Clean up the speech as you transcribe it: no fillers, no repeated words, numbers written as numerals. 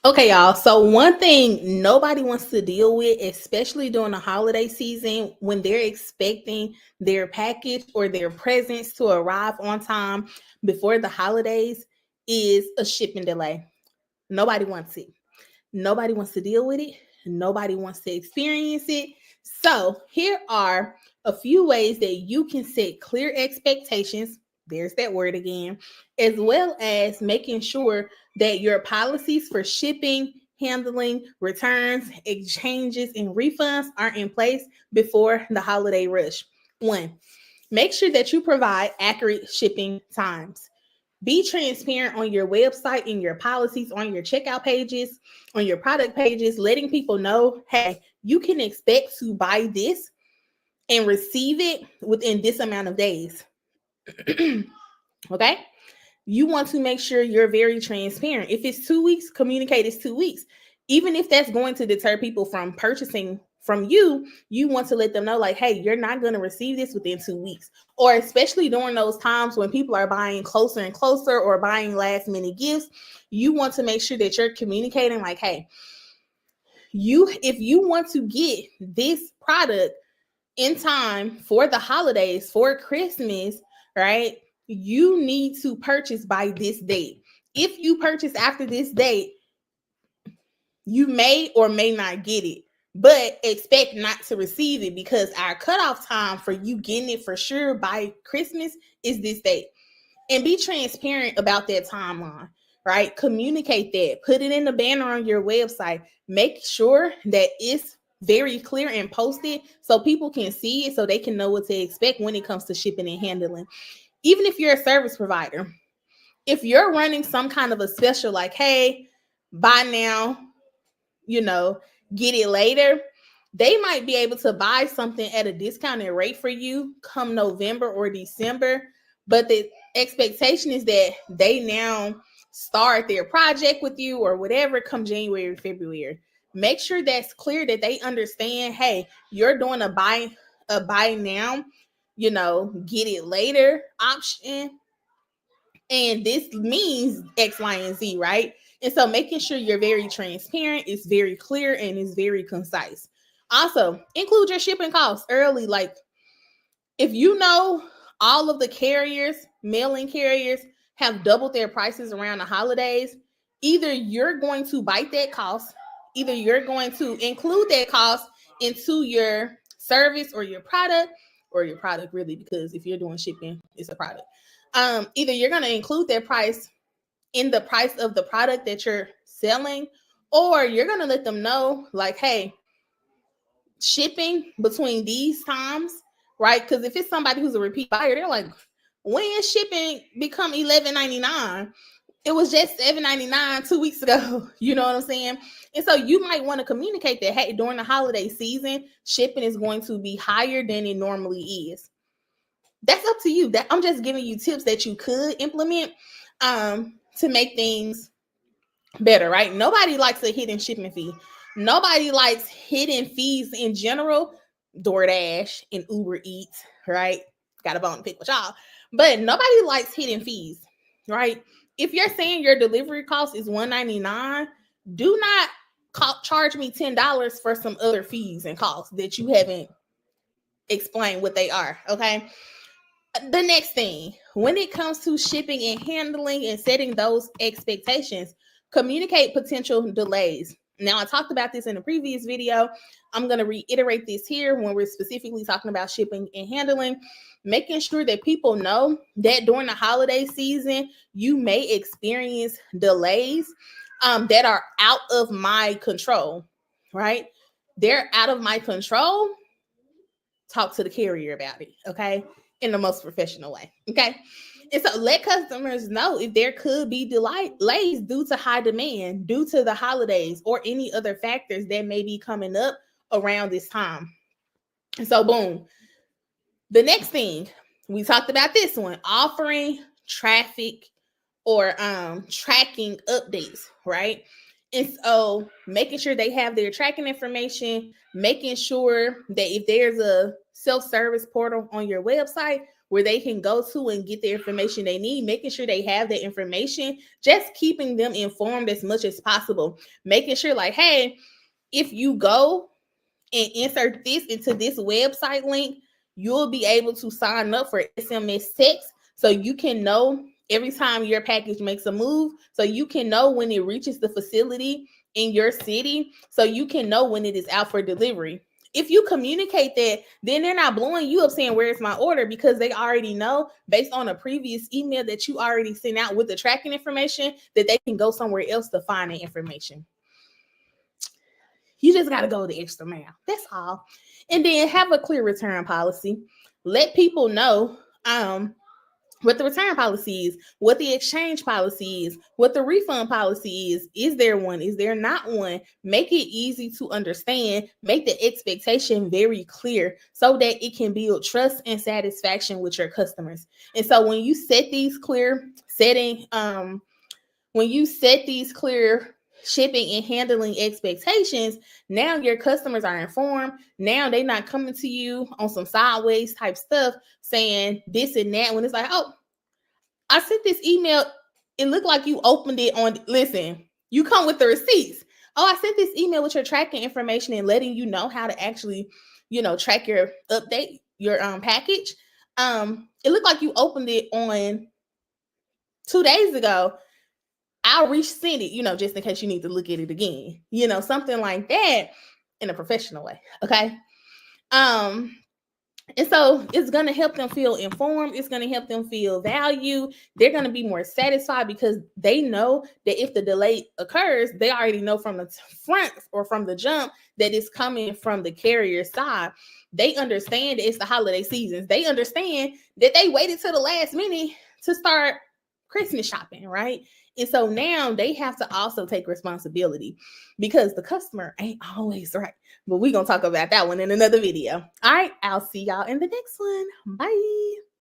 Okay, y'all. So one thing nobody wants to deal with, especially during the holiday season, when they're expecting their package or their presents to arrive on time before the holidays, is a shipping delay. Nobody wants it. Nobody wants to deal with it. Nobody wants to experience it. So, here are a few ways that you can set clear expectations. There's that word again, as well as making sure that your policies for shipping, handling, returns, exchanges, and refunds are in place before the holiday rush. One, make sure that you provide accurate shipping times. Be transparent on your website, in your policies, on your checkout pages, on your product pages, letting people know, hey, you can expect to buy this and receive it within this amount of days. Okay? You want to make sure you're very transparent. If it's 2 weeks, communicate it's 2 weeks. Even if that's going to deter people from purchasing from you, you want to let them know, like, hey, you're not going to receive this within 2 weeks. Or especially during those times when people are buying closer and closer or buying last minute gifts, you want to make sure that you're communicating, like, hey, if you want to get this product in time for the holidays, for Christmas, right? You need to purchase by this date. If you purchase after this date, you may or may not get it, but expect not to receive it, because our cutoff time for you getting it for sure by Christmas is this date. And be transparent about that timeline, right? Communicate that. Put it in the banner on your website. Make sure that it's very clear and posted so people can see it, so they can know what to expect when it comes to shipping and handling. Even if you're a service provider, if you're running some kind of a special, like, hey, buy now, you know, get it later, they might be able to buy something at a discounted rate for you come November or December. But the expectation is that they now start their project with you or whatever come January, February. Make sure that's clear, that they understand, hey, you're doing a buy now, get it later option. And this means X, Y, and Z, right? And so making sure you're very transparent, is very clear, and is very concise. Also, include your shipping costs early. Like, if you know all of the carriers, mailing carriers, have doubled their prices around the holidays, either you're going to bite that cost, either you're going to include that cost into your service or your product really, because if you're doing shipping, it's a product. Either you're going to include that price in the price of the product that you're selling, or you're going to let them know, like, hey, shipping between these times, right? Because if it's somebody who's a repeat buyer, they're like, when shipping become $11.99? It was just $7.99 2 weeks ago. You know what I'm saying? And so you might want to communicate that, hey, during the holiday season, shipping is going to be higher than it normally is. That's up to you. That I'm just giving you tips that you could implement to make things better, right? Nobody likes a hidden shipping fee. Nobody likes hidden fees in general. DoorDash and Uber Eats, right? Got a bone to pick with y'all. But nobody likes hidden fees, right? If you're saying your delivery cost is $1.99, do not charge me $10 for some other fees and costs that you haven't explained what they are, okay? The next thing, when it comes to shipping and handling and setting those expectations, communicate potential delays. Now, I talked about this in a previous video. I'm going to reiterate this here when we're specifically talking about shipping and handling, making sure that people know that during the holiday season, you may experience delays that are out of my control, right? They're out of my control. Talk to the carrier about it, okay? In the most professional way, okay? And so let customers know if there could be delays due to high demand, due to the holidays, or any other factors that may be coming up around this time. And so, boom. The next thing, we talked about this one, offering traffic or tracking updates, right? And so making sure they have their tracking information, making sure that if there's a self-service portal on your website, where they can go to and get the information they need, making sure they have the information, just keeping them informed as much as possible, making sure like, hey, if you go and insert this into this website link, you'll be able to sign up for SMS text so you can know every time your package makes a move, so you can know when it reaches the facility in your city, so you can know when it is out for delivery. If you communicate that, then they're not blowing you up saying, where's my order? Because they already know based on a previous email that you already sent out with the tracking information that they can go somewhere else to find the information. You just got to go the extra mile. That's all. And then have a clear return policy. Let people know what the return policy is, what the exchange policy is, what the refund policy is. Is there one? Is there not one? Make it easy to understand. Make the expectation very clear so that it can build trust and satisfaction with your customers. And so when you set these clear shipping and handling expectations, now your customers are informed. Now they're not coming to you on some sideways type stuff saying this and that, when it's like, oh, I sent this email, it looked like you opened it on, listen, you come with the receipts. Oh, I sent this email with your tracking information and letting you know how to actually, track your update, your package. It looked like you opened it on 2 days ago. I'll resend it, just in case you need to look at it again, something like that, in a professional way. Okay. And so it's going to help them feel informed. It's going to help them feel valued. They're going to be more satisfied because they know that if the delay occurs, they already know from the front or from the jump that it's coming from the carrier side. They understand that it's the holiday seasons. They understand that they waited till the last minute to start Christmas shopping, right? And so now they have to also take responsibility because the customer ain't always right. But we're going to talk about that one in another video. All right, I'll see y'all in the next one. Bye.